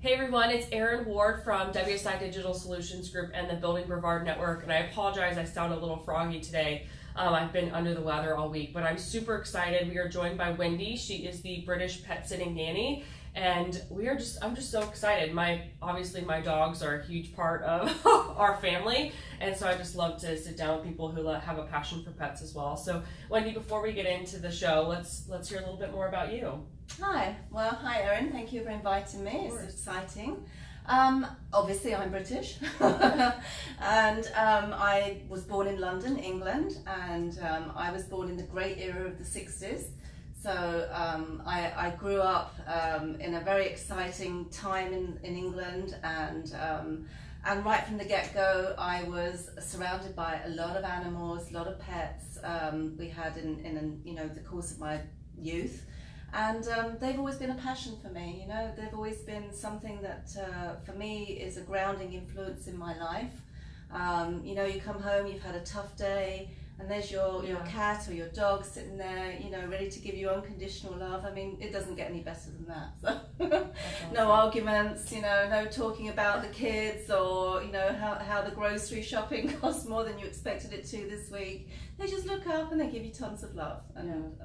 Hey everyone, it's Erin Ward from WSI Digital Solutions Group and the Building Brevard Network, and I apologize I sound a little froggy today. I've been under the weather all week, but I'm super excited. We are joined by Wendy. She is the British Pet Sitting Nanny, and I'm just so excited. Obviously my dogs are a huge part of our family, and so I just love to sit down with people who have a passion for pets as well. So Wendy, before we get into the show, let's hear a little bit more about you. Hi, hi Erin, thank you for inviting me. It's exciting. Obviously I'm British and I was born in London, England, and I was born in the great era of the 60s. So I grew up in a very exciting time in England, and right from the get-go I was surrounded by a lot of animals, a lot of pets we had in the course of my youth. And they've always been a passion for me, they've always been something that for me is a grounding influence in my life. You come home, you've had a tough day, and there's your cat or your dog sitting there, ready to give you unconditional love. I mean, it doesn't get any better than that. So awesome. No arguments, no talking about the kids or, how the grocery shopping costs more than you expected it to this week. They just look up and they give you tons of love. And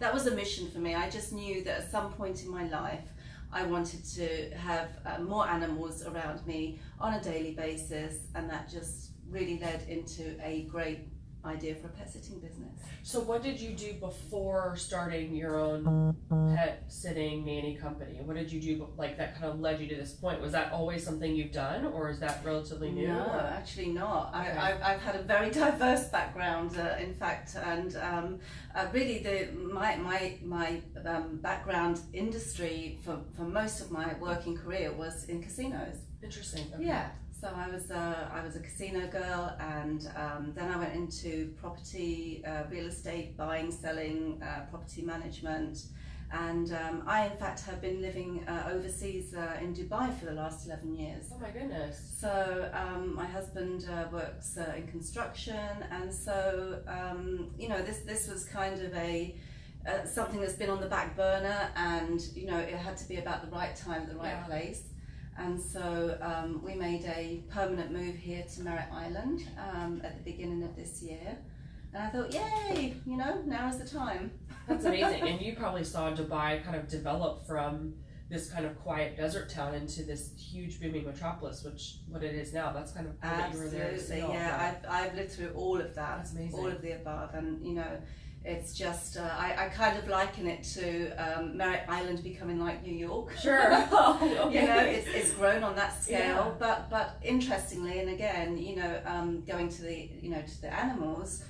that was a mission for me. I just knew that at some point in my life, I wanted to have more animals around me on a daily basis, and that just really led into a great idea for a pet sitting business. So what did you do before starting your own pet sitting nanny company? What did you do that kind of led you to this point? Was that always something you've done, or is that relatively new? No, actually not. Okay. I've had a very diverse background, in fact, and really my background industry for most of my working career was in casinos. Interesting. Okay. Yeah. So I was a casino girl, and then I went into property, real estate, buying, selling, property management, and I in fact have been living overseas in Dubai for the last 11 years. Oh my goodness. So my husband works in construction, and so this was kind of something that's been on the back burner, and it had to be about the right time at the right place. And so we made a permanent move here to Merritt Island at the beginning of this year. And I thought, yay, now is the time. That's amazing. And you probably saw Dubai kind of develop from this kind of quiet desert town into this huge booming metropolis, what it is now. That's kind of cool that you were there to see all that. I've lived through all of that. That's amazing. All of the above. And it's just, I kind of liken it to Merritt Island becoming like New York. Sure. It's grown on that scale. Yeah. But interestingly, and again, going to the animals,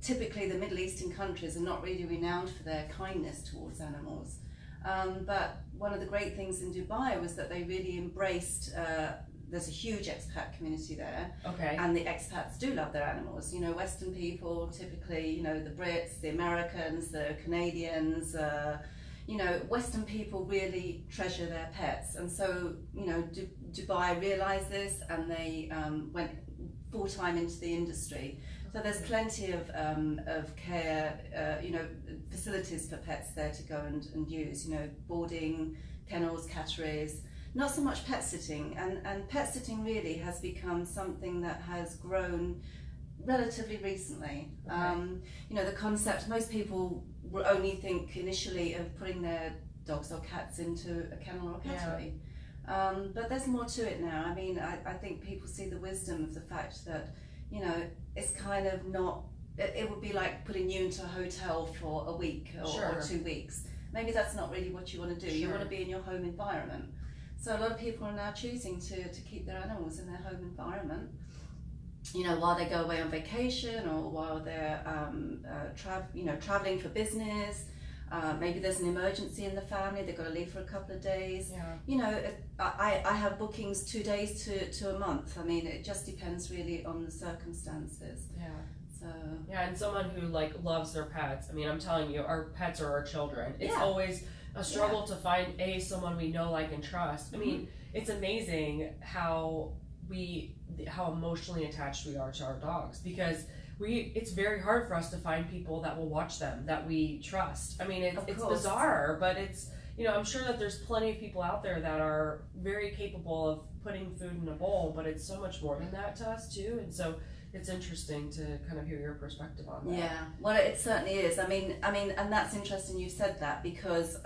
typically the Middle Eastern countries are not really renowned for their kindness towards animals. But one of the great things in Dubai was that they really embraced. There's a huge expat community there, and the expats do love their animals. Western people typically, the Brits, the Americans, the Canadians, Western people really treasure their pets, and so Dubai realised this, and they went full time into the industry. So there's plenty of care, facilities for pets there to go and use. Boarding, kennels, catteries. Not so much pet sitting, and pet sitting really has become something that has grown relatively recently. The concept, most people will only think initially of putting their dogs or cats into a kennel or a cattery. But there's more to it now. I mean, I think people see the wisdom of the fact that, it's kind of not, it would be like putting you into a hotel for a week or 2 weeks. Maybe that's not really what you want to do. You want to be in your home environment. So a lot of people are now choosing to keep their animals in their home environment, while they go away on vacation, or while they're traveling for business. Maybe there's an emergency in the family, they've got to leave for a couple of days. I have bookings 2 days to a month. I mean, it just depends really on the circumstances. And someone who loves their pets. I mean, I'm telling you, our pets are our children. It's always a struggle to find someone we know, like, and trust. I mean, it's amazing how emotionally attached we are to our dogs, because it's very hard for us to find people that will watch them, that we trust. I mean, it's bizarre, but I'm sure that there's plenty of people out there that are very capable of putting food in a bowl, but it's so much more than that to us too. And so it's interesting to kind of hear your perspective on that. Yeah, well, it certainly is. I mean, and that's interesting you said that, because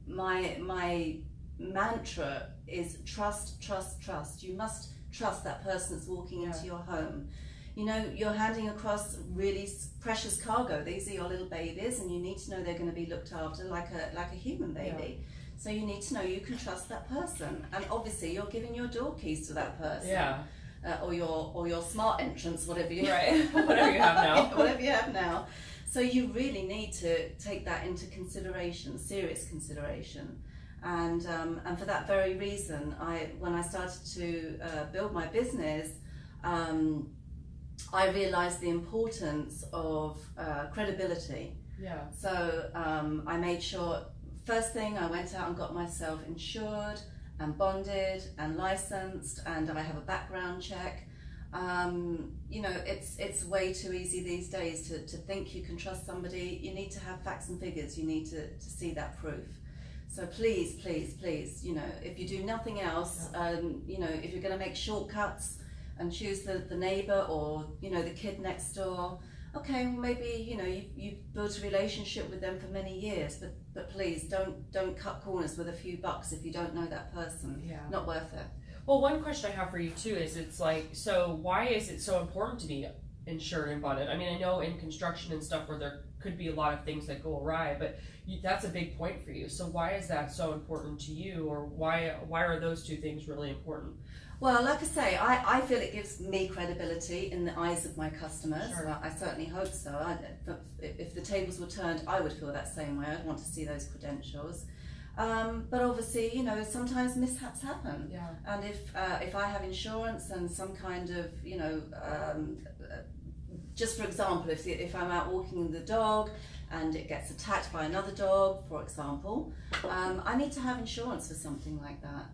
my mantra is trust, trust, trust. You must trust that person that's walking into your home. You're handing across really precious cargo. These are your little babies, and you need to know they're going to be looked after like a human baby. Yeah. So you need to know you can trust that person, and obviously you're giving your door keys to that person. Yeah. Or your smart entrance, whatever you whatever you have now. Whatever you have now. So you really need to take that into consideration, serious consideration. And for that very reason, when I started to build my business, I realized the importance of credibility. Yeah. So I made sure, first thing, I went out and got myself insured and bonded and licensed, and I have a background check. It's way too easy these days to think you can trust somebody. You need to have facts and figures. You need to see that proof. So please, please, please, if you do nothing else, if you're going to make shortcuts and choose the neighbor or the kid next door, okay, well maybe you've built a relationship with them for many years, but please don't cut corners with a few bucks if you don't know that person. Yeah. Not worth it. Well, one question I have for you too is, it's like, so why is it so important to be insured and bonded? I mean, I know in construction and stuff where there could be a lot of things that go awry, but that's a big point for you. So why is that so important to you, or why are those two things really important? Well, like I say, I feel it gives me credibility in the eyes of my customers. Sure. Well, I certainly hope so. If the tables were turned, I would feel that same way. I'd want to see those credentials. But obviously, sometimes mishaps happen. Yeah. And if I have insurance and some kind of, just for example, if I'm out walking the dog and it gets attacked by another dog, for example, I need to have insurance for something like that.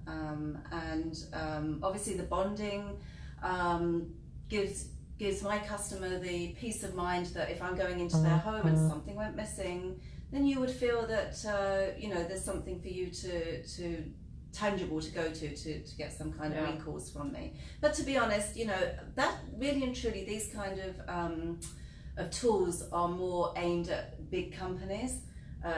Obviously the bonding gives my customer the peace of mind that if I'm going into their home and something went missing, then you would feel that there's something for you to tangible to go to get some kind of recourse from me. But to be honest, that really and truly, these kind of tools are more aimed at big companies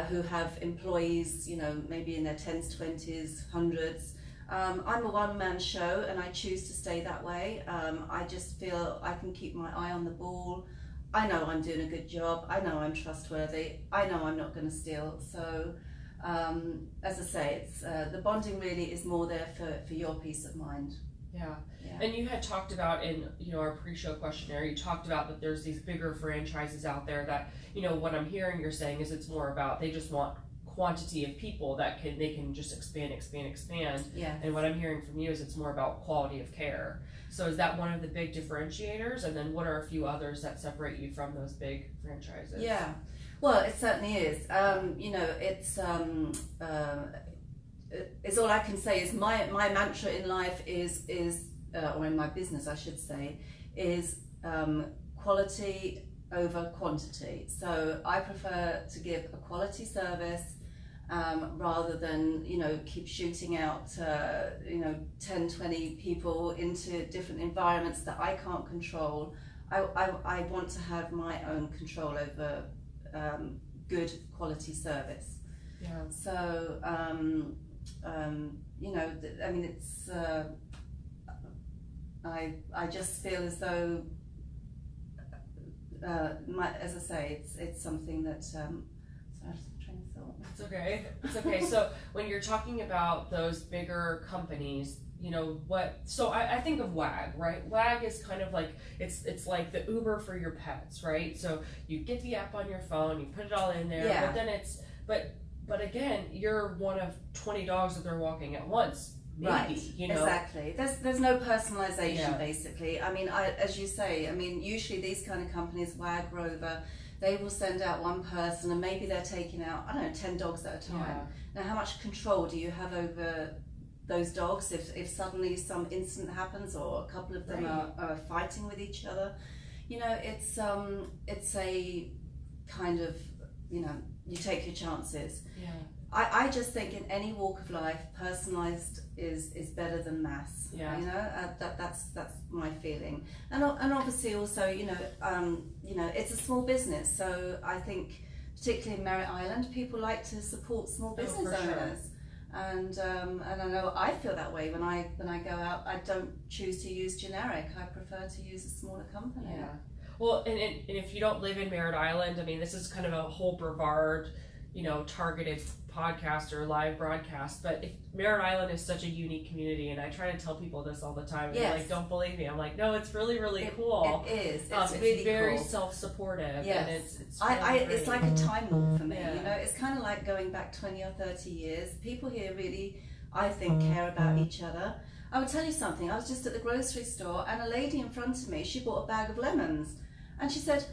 who have employees, maybe in their 10s, 20s, hundreds. I'm a one-man show, and I choose to stay that way. I just feel I can keep my eye on the ball. I know I'm doing a good job. I know I'm trustworthy. I know I'm not going to steal. So, as I say, it's the bonding really is more there for your peace of mind. Yeah. And you had talked about in our pre-show questionnaire, you talked about that there's these bigger franchises out there that what I'm hearing you're saying is it's more about they just want quantity of people that they can just expand. Yeah. And what I'm hearing from you is it's more about quality of care. So is that one of the big differentiators? And then what are a few others that separate you from those big franchises? Yeah. Well, it certainly is. It's all I can say is my mantra in life is or in my business I should say, is quality over quantity. So I prefer to give a quality service rather than keep shooting out 10, 20 people into different environments that I can't control. I want to have my own control over good quality service. Yeah. So it's I just feel as though as I say, it's something that sorry, I was trying to thought. It's okay. It's okay. So when you're talking about those bigger companies, so I think of WAG, right? WAG is kind of like it's like the Uber for your pets, right? So you get the app on your phone, you put it all in there, but then but again, you're one of 20 dogs that they're walking at once. Maybe, right, exactly. There's no personalization basically. I mean, as you say, usually these kind of companies, WAG, Rover, they will send out one person and maybe they're taking out, 10 dogs at a time. Yeah. Now, how much control do you have over those dogs if suddenly some incident happens or a couple of them are fighting with each other? It's a kind of, you take your chances. Yeah. I just think in any walk of life, personalised is better than mass. Yeah. You know, that's my feeling. And obviously also, you know, it's a small business, so I think particularly in Merritt Island, people like to support small business owners. Sure. And I know I feel that way when I go out. I don't choose to use generic. I prefer to use a smaller company. Yeah. Well, and if you don't live in Merritt Island, I mean, this is kind of a whole Brevard, you know, targeted podcast or live broadcast, but Merritt Island is such a unique community, and I try to tell people this all the time, and they're like, don't believe me. I'm like, no, it's really, really cool. It is. It's really very cool. Self-supportive. Yes. And it's really it's like a time warp for me. Yeah. You know, it's kind of like going back 20 or 30 years. People here really, I think, care about each other. I will tell you something. I was just at the grocery store, and a lady in front of me, she bought a bag of lemons, and she said,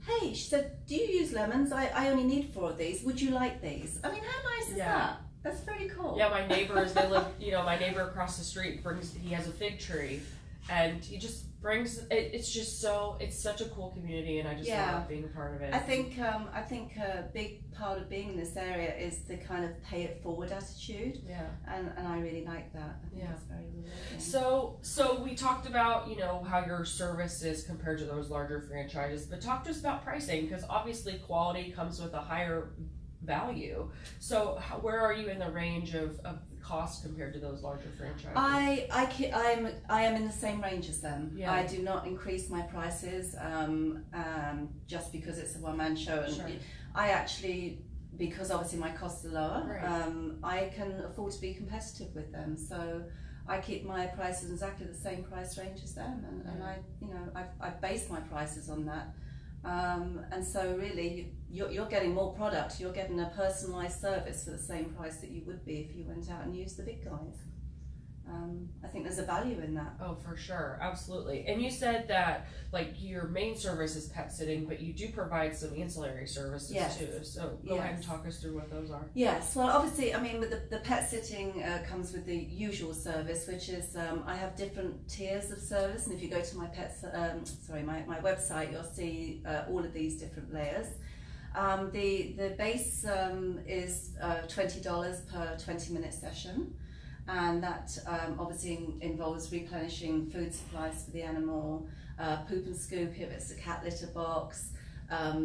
hey, she said, do you use lemons? I only need 4 of these. Would you like these? I mean, how nice is that? That's very cool. Yeah, my neighbors, they live, you know, my neighbor across the street he has a fig tree, and he just brings, it's such a cool community, and I just love being a part of it. I think a big part of being in this area is the kind of pay it forward attitude. Yeah. And I really like that. I think it's very rewarding. So we talked about, you know, how your service is compared to those larger franchises, but talk to us about pricing, because obviously quality comes with a higher value. So where are you in the range of cost compared to those larger franchises? I am in the same range as them. Yeah. I do not increase my prices just because it's a one-man show. And sure. I actually, because obviously my costs are lower, right. I can afford to be competitive with them. So I keep my prices exactly the same price range as them, and I've based my prices on that. And so really, you're getting more product, you're getting a personalised service for the same price that you would be if you went out and used the big guys. I think there's a value in that. Oh, for sure, absolutely. And you said that like your main service is pet sitting, but you do provide some ancillary services too. So go ahead and talk us through what those are. Yes, well obviously, I mean, with the pet sitting comes with the usual service, which is I have different tiers of service, and if you go to my my website, you'll see all of these different layers. The base is $20 per 20-minute session. And that obviously involves replenishing food supplies for the animal, poop and scoop if it's a cat litter box,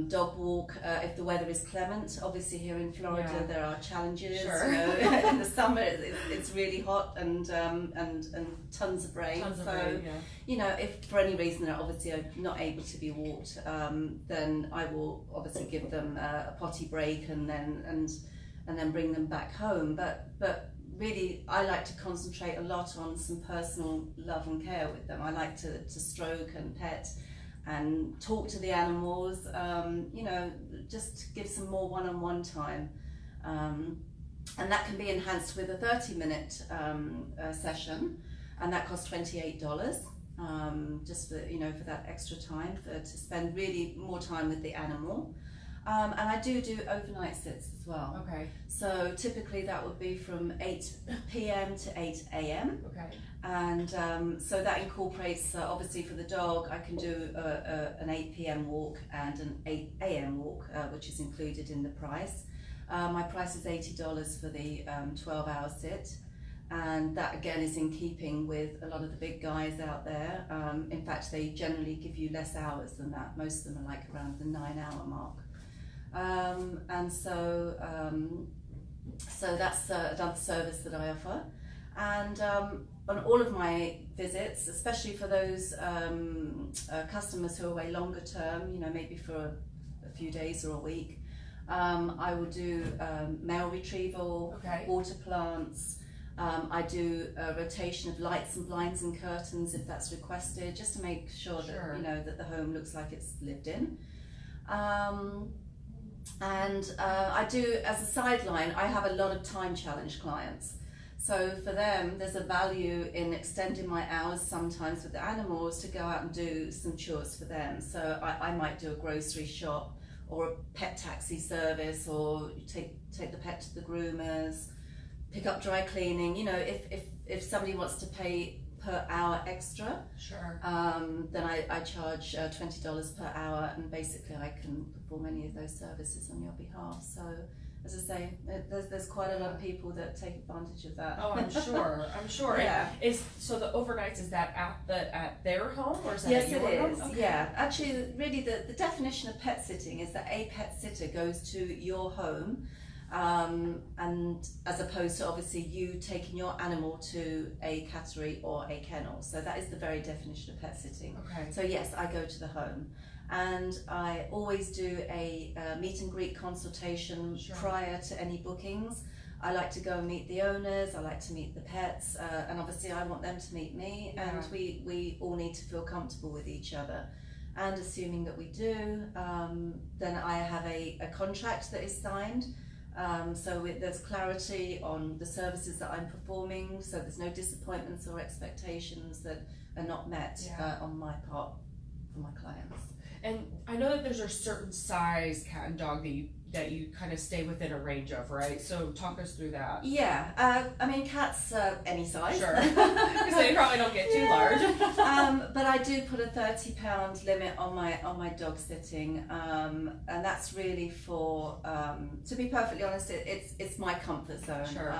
dog walk if the weather is clement. Obviously here in Florida there are challenges. Sure. You know, in the summer it's really hot and tons of rain. You know, if for any reason they're obviously not able to be walked, then I will obviously give them a potty break and then bring them back home. But really, I like to concentrate a lot on some personal love and care with them. I like to stroke and pet and talk to the animals, you know, just give some more one-on-one time. And that can be enhanced with a 30-minute session, and that costs $28, just for, you know, for that extra time to spend really more time with the animal. And I do overnight sits as well. Okay. So typically that would be from 8 p.m. to 8 a.m. Okay. And so that incorporates, obviously for the dog, I can do an 8 p.m. walk and an 8 a.m. walk, which is included in the price. My price is $80 for the 12-hour sit. And that again is in keeping with a lot of the big guys out there. In fact, they generally give you less hours than that. Most of them are like around the 9-hour mark. And so that's another service that I offer. And on all of my visits, especially for those customers who are away longer term, you know, maybe for a few days or a week, I will do mail retrieval, water plants. I do a rotation of lights and blinds and curtains if that's requested, just to make sure that, you know, that the home looks like it's lived in. And I do, as a sideline, I have a lot of time challenge clients. So for them, there's a value in extending my hours sometimes with the animals to go out and do some chores for them. So I might do a grocery shop or a pet taxi service, or take the pet to the groomers, pick up dry cleaning. You know, if somebody wants to pay per hour extra, then I charge $20 per hour, and basically I can perform any of those services on your behalf. So as I say, there's quite a lot of people that take advantage of that. Oh, I'm sure. I'm sure. Yeah. So the overnights, is that at their home, or is that Yes, at your it home? is. Okay. Yeah, actually, really, the definition of pet sitting is that a pet sitter goes to your home, and as opposed to obviously you taking your animal to a cattery or a kennel. So that is the very definition of pet sitting. Okay. So yes, I go to the home, and I always do a meet and greet consultation prior to any bookings. I like to go and meet the owners, I like to meet the pets, and obviously I want them to meet me, and we all need to feel comfortable with each other. And assuming that we do, then I have a contract that is signed, so there's clarity on the services that I'm performing, so there's no disappointments or expectations that are not met on my part for my clients. And I know that there's a certain size cat and dog that you kind of stay within a range of, right? So talk us through that. Yeah, I mean cats any size. Sure, because they probably don't get too large. But I do put a £30 limit on my dog sitting, and that's really for, to be perfectly honest, it's my comfort zone. Sure.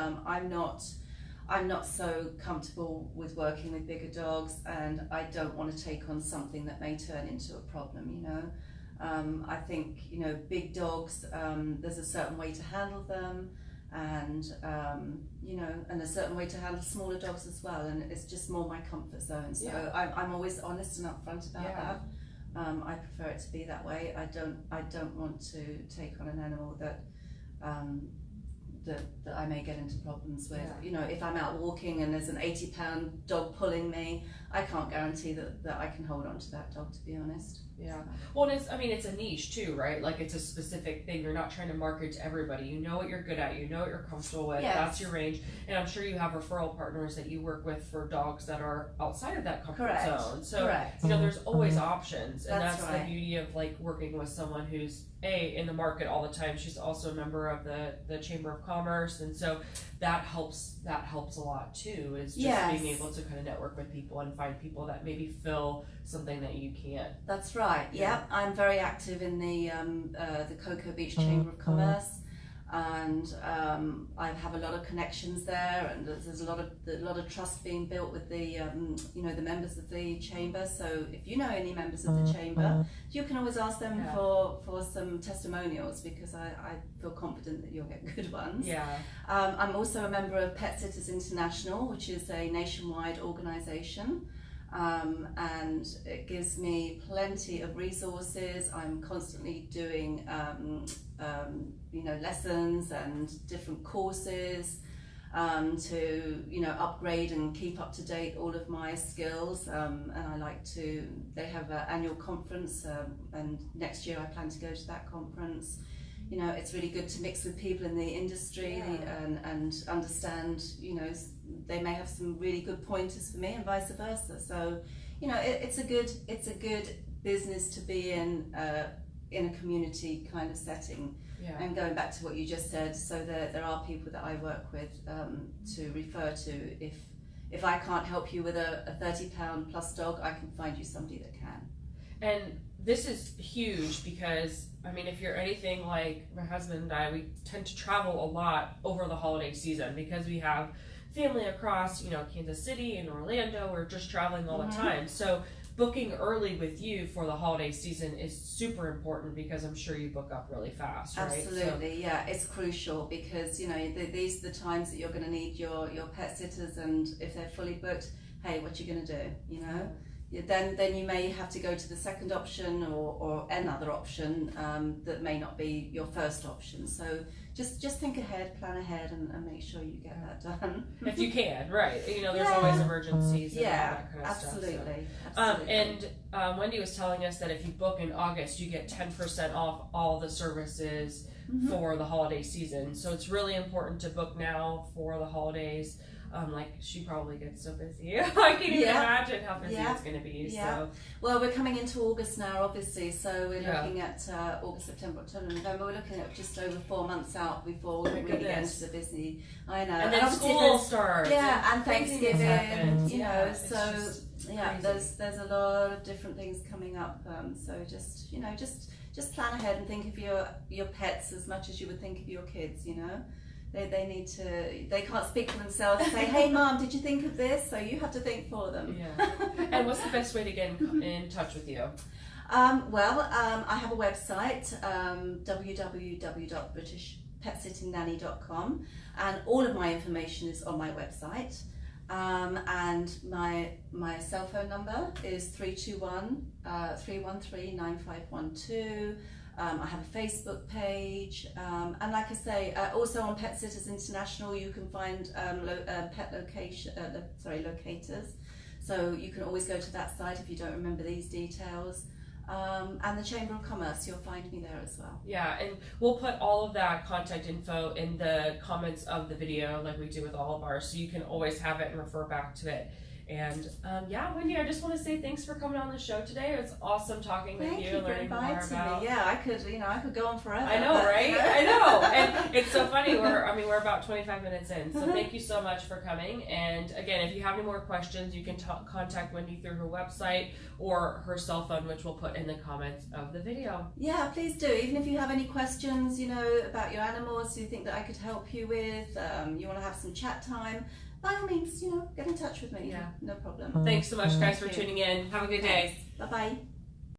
I'm not so comfortable with working with bigger dogs, and I don't want to take on something that may turn into a problem, you know. I think, you know, big dogs, there's a certain way to handle them, and you know, and a certain way to handle smaller dogs as well, and it's just more my comfort zone. So I'm always honest and upfront about that. I prefer it to be that way. I don't want to take on an animal that that I may get into problems with. You know, if I'm out walking and there's an 80-pound dog pulling me, I can't guarantee that I can hold on to that dog, to be honest. Yeah. Well, it's a niche too, right? Like, it's a specific thing. You're not trying to market to everybody. You know what you're good at. You know what you're comfortable with. That's your range. And I'm sure you have referral partners that you work with for dogs that are outside of that comfort zone. So, you know, there's always options. And that's the beauty of like working with someone who's in the market all the time. She's also a member of the Chamber of Commerce, and so that helps a lot too, is just being able to kind of network with people and find people that maybe fill something that you can't. That's right. Yeah, I'm very active in the Cocoa Beach Chamber of Commerce, and I have a lot of connections there, and there's a lot of trust being built with the you know, the members of the chamber. So if you know any members of the chamber, you can always ask them for some testimonials, because I feel confident that you'll get good ones. I'm also a member of Pet Sitters International, which is a nationwide organisation. And it gives me plenty of resources. I'm constantly doing you know, lessons and different courses to, you know, upgrade and keep up to date all of my skills, and they have an annual conference, and next year I plan to go to that conference. You know, it's really good to mix with people in the industry and understand, you know, they may have some really good pointers for me and vice versa. So, you know, it's a good business to be in a community kind of setting. And going back to what you just said, so there are people that I work with to refer to. If I can't help you with a 30-pound plus dog, I can find you somebody that can. And this is huge, because I mean, if you're anything like my husband and I, we tend to travel a lot over the holiday season because we have family across, you know, Kansas City and Orlando. We're just traveling all the time. So booking early with you for the holiday season is super important, because I'm sure you book up really fast, right? Absolutely, yeah, it's crucial, because, you know, these are the times that you're going to need your pet sitters, and if they're fully booked, hey, what you going to do, you know? Then you may have to go to the second option or another option that may not be your first option. So just think ahead, plan ahead, and make sure you get that done. If you can, right? You know, there's always emergencies and all that kind of absolutely, stuff. So. Absolutely. And Wendy was telling us that if you book in August, you get 10% off all the services for the holiday season. So it's really important to book now for the holidays. Like, she probably gets so busy. I can't even imagine how busy it's going to be. So, well, we're coming into August now, obviously. So we're looking at August, September, October, November. We're looking at just over 4 months out out before we really get into the busy. I know. And then school starts. Yeah, and Thanksgiving. You know, it's so yeah, there's a lot of different things coming up. So just just plan ahead and think of your pets as much as you would think of your kids. You know. They can't speak for themselves and say, hey mom, did you think of this? So you have to think for them. Yeah. And what's the best way to get in touch with you? I have a website, www.britishpetsittingnanny.com, and all of my information is on my website. And my cell phone number is 321-313-9512. I have a Facebook page, and like I say, also on Pet Sitters International, you can find pet locators. So you can always go to that site if you don't remember these details. And the Chamber of Commerce, you'll find me there as well. Yeah, and we'll put all of that contact info in the comments of the video, like we do with all of ours, so you can always have it and refer back to it. And yeah, Wendy, I just want to say thanks for coming on the show today. It's awesome talking with you and learning more about. Yeah, I could go on forever. I know, right? I know, and it's so funny. We're about 25 minutes in, so thank you so much for coming. And again, if you have any more questions, you can contact Wendy through her website or her cell phone, which we'll put in the comments of the video. Yeah, please do. Even if you have any questions, about your animals, you think that I could help you with, you want to have some chat time, by all means, get in touch with me. Yeah. No problem. Thanks so much, guys, for tuning in. Have a good day. Bye-bye.